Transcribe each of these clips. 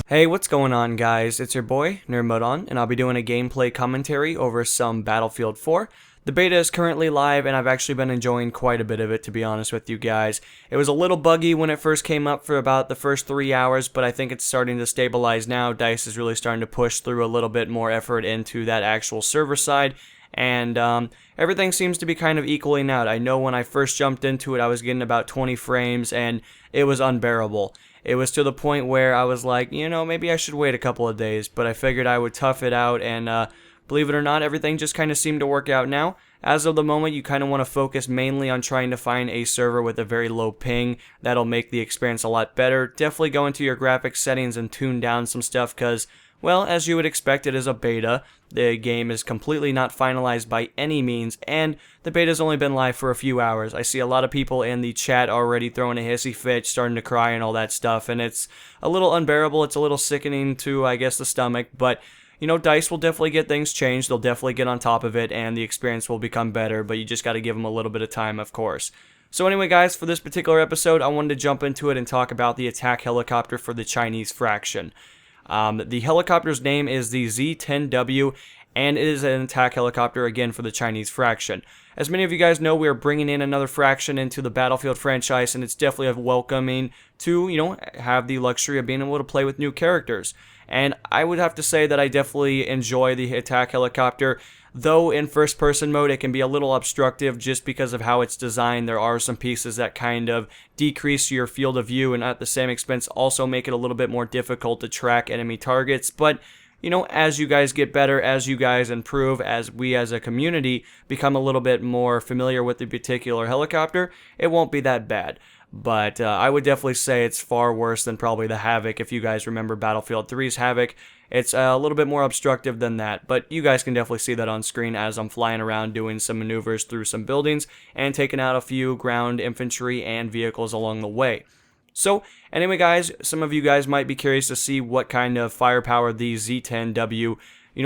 Hey, what's going on, guys? It's your boy, Nerdmodon, and I'll be doing a gameplay commentary over some Battlefield 4. The beta is currently live, and I've actually been enjoying quite a bit of it, to be honest with you guys. It was a little buggy when it first came up for about the first 3 hours, but I think it's starting to stabilize now. DICE is really starting to push through a little bit more effort into that actual server side, and everything seems to be kind of equaling out. I know when I first jumped into it, I was getting about 20 frames, and it was unbearable. It was to the point where I was like, maybe I should wait a couple of days, but I figured I would tough it out, and believe it or not, everything just kind of seemed to work out now. As of the moment, you kind of want to focus mainly on trying to find a server with a very low ping. That'll make the experience a lot better. Definitely go into your graphics settings and tune down some stuff because, well, as you would expect, it is a beta. The game is completely not finalized by any means, and the beta's only been live for a few hours. I see a lot of people in the chat already throwing a hissy fit, starting to cry and all that stuff, and it's a little unbearable. It's a little sickening to, I guess, the stomach, but DICE will definitely get things changed. They'll definitely get on top of it, and the experience will become better, but you just got to give them a little bit of time, of course. So anyway, guys, for this particular episode, I wanted to jump into it and talk about the attack helicopter for the Chinese fraction. The helicopter's name is the Z-10W, and it is an attack helicopter, again, for the Chinese fraction. As many of you guys know, we are bringing in another fraction into the Battlefield franchise, and it's definitely welcoming to, have the luxury of being able to play with new characters. And I would have to say that I definitely enjoy the attack helicopter, though in first-person mode it can be a little obstructive just because of how it's designed. There are some pieces that kind of decrease your field of view and at the same expense also make it a little bit more difficult to track enemy targets. But, as you guys get better, as you guys improve, as we as a community become a little bit more familiar with the particular helicopter, it won't be that bad. But I would definitely say it's far worse than probably the Havoc. If you guys remember Battlefield 3's Havoc, it's a little bit more obstructive than that. But you guys can definitely see that on screen as I'm flying around doing some maneuvers through some buildings and taking out a few ground infantry and vehicles along the way. So, anyway guys, some of you guys might be curious to see what kind of firepower the Z-10W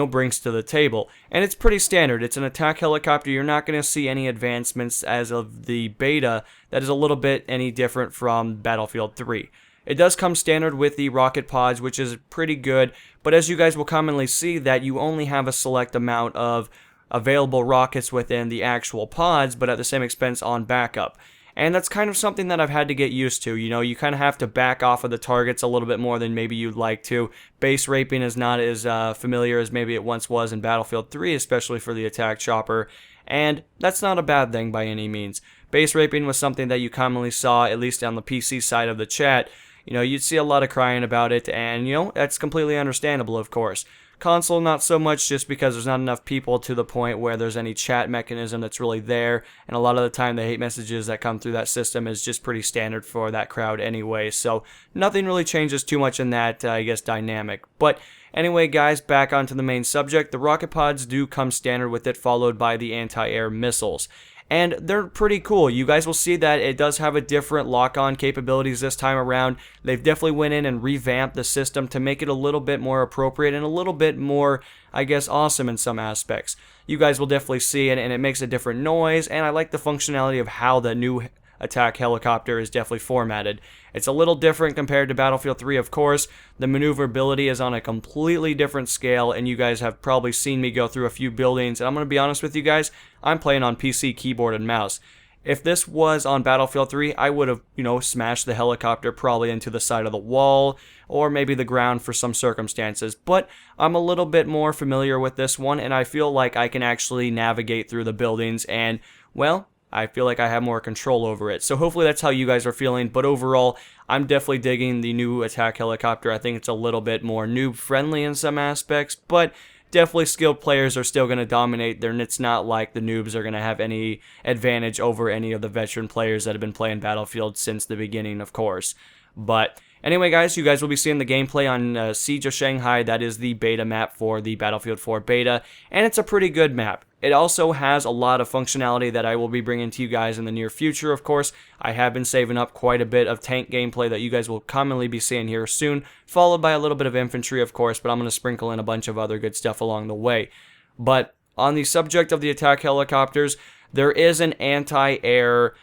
brings to the table. And it's pretty standard. It's an attack helicopter. You're not going to see any advancements as of the beta that is a little bit any different from Battlefield 3. It does come standard with the rocket pods, which is pretty good, but as you guys will commonly see that you only have a select amount of available rockets within the actual pods, but at the same expense on backup. And that's kind of something that I've had to get used to. You kind of have to back off of the targets a little bit more than maybe you'd like to. Base raping is not as familiar as maybe it once was in Battlefield 3, especially for the attack chopper. And that's not a bad thing by any means. Base raping was something that you commonly saw, at least on the PC side of the chat. You'd see a lot of crying about it, and, that's completely understandable, of course. Console, not so much, just because there's not enough people to the point where there's any chat mechanism that's really there, and a lot of the time the hate messages that come through that system is just pretty standard for that crowd anyway, so nothing really changes too much in that, I guess, dynamic. But anyway, guys, back onto the main subject. The rocket pods do come standard with it, followed by the anti-air missiles. And they're pretty cool. You guys will see that it does have a different lock-on capabilities this time around. They've definitely went in and revamped the system to make it a little bit more appropriate and a little bit more, I guess, awesome in some aspects. You guys will definitely see it, and it makes a different noise, and I like the functionality of how the new attack helicopter is definitely formatted. It's a little different compared to Battlefield 3, of course. The maneuverability is on a completely different scale, and you guys have probably seen me go through a few buildings, and I'm going to be honest with you guys, I'm playing on PC keyboard and mouse. If this was on Battlefield 3, I would have, smashed the helicopter probably into the side of the wall, or maybe the ground for some circumstances, but I'm a little bit more familiar with this one, and I feel like I can actually navigate through the buildings, and, well, I feel like I have more control over it. So hopefully that's how you guys are feeling. But overall, I'm definitely digging the new attack helicopter. I think it's a little bit more noob-friendly in some aspects, but definitely skilled players are still going to dominate. It's not like the noobs are going to have any advantage over any of the veteran players that have been playing Battlefield since the beginning, of course. But anyway, guys, you guys will be seeing the gameplay on Siege of Shanghai. That is the beta map for the Battlefield 4 beta, and it's a pretty good map. It also has a lot of functionality that I will be bringing to you guys in the near future, of course. I have been saving up quite a bit of tank gameplay that you guys will commonly be seeing here soon, followed by a little bit of infantry, of course, but I'm going to sprinkle in a bunch of other good stuff along the way. But on the subject of the attack helicopters, there is an anti-air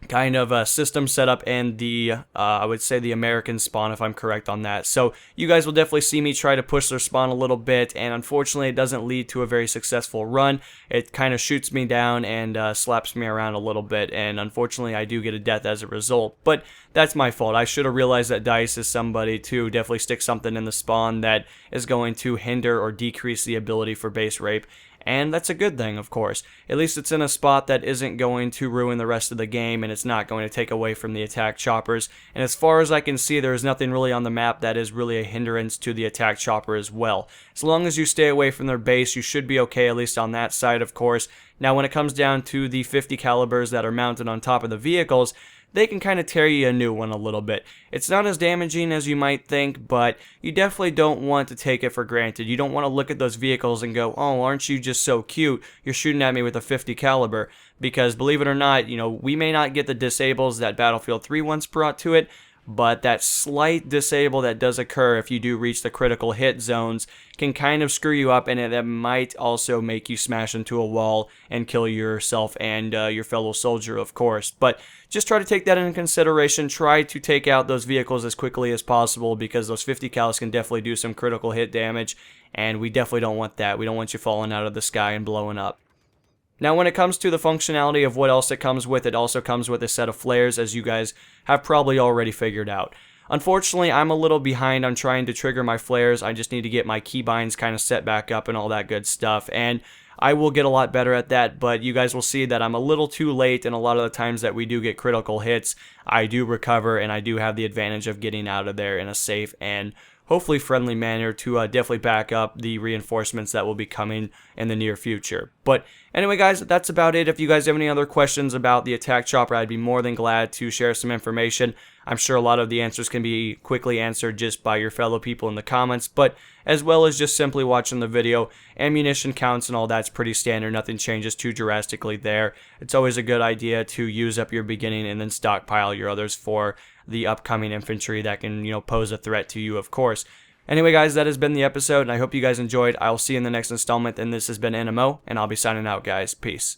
kind of system setup and the I would say the American spawn, if I'm correct on that. So you guys will definitely see me try to push their spawn a little bit, and unfortunately it doesn't lead to a very successful run. It kind of shoots me down and slaps me around a little bit, and unfortunately I do get a death as a result. But that's my fault. I should have realized that DICE is somebody to definitely stick something in the spawn that is going to hinder or decrease the ability for base rape. And that's a good thing, of course. At least it's in a spot that isn't going to ruin the rest of the game, and it's not going to take away from the attack choppers. And as far as I can see, there's nothing really on the map that is really a hindrance to the attack chopper as well. As long as you stay away from their base, you should be okay, at least on that side, of course. Now, when it comes down to the 50 calibers that are mounted on top of the vehicles, they can kind of tear you a new one a little bit. It's not as damaging as you might think, but you definitely don't want to take it for granted. You don't want to look at those vehicles and go, oh, aren't you just so cute? You're shooting at me with a 50 caliber. Because believe it or not, we may not get the disables that Battlefield 3 once brought to it, but that slight disable that does occur if you do reach the critical hit zones can kind of screw you up, and it might also make you smash into a wall and kill yourself and your fellow soldier, of course. But just try to take that into consideration. Try to take out those vehicles as quickly as possible, because those 50 cals can definitely do some critical hit damage, and we definitely don't want that. We don't want you falling out of the sky and blowing up. Now, when it comes to the functionality of what else it comes with, it also comes with a set of flares, as you guys have probably already figured out. Unfortunately, I'm a little behind on trying to trigger my flares. I just need to get my keybinds kind of set back up and all that good stuff, and I will get a lot better at that, but you guys will see that I'm a little too late, and a lot of the times that we do get critical hits, I do recover, and I do have the advantage of getting out of there in a safe and hopefully friendly manner to definitely back up the reinforcements that will be coming in the near future. But anyway, guys, that's about it. If you guys have any other questions about the attack chopper, I'd be more than glad to share some information. I'm sure a lot of the answers can be quickly answered just by your fellow people in the comments, but as well as just simply watching the video. Ammunition counts and all that's pretty standard. Nothing changes too drastically there. It's always a good idea to use up your beginning and then stockpile your others for the upcoming infantry that can, pose a threat to you, of course. Anyway, guys, that has been the episode, and I hope you guys enjoyed. I'll see you in the next installment, and this has been NMO, and I'll be signing out, guys. Peace.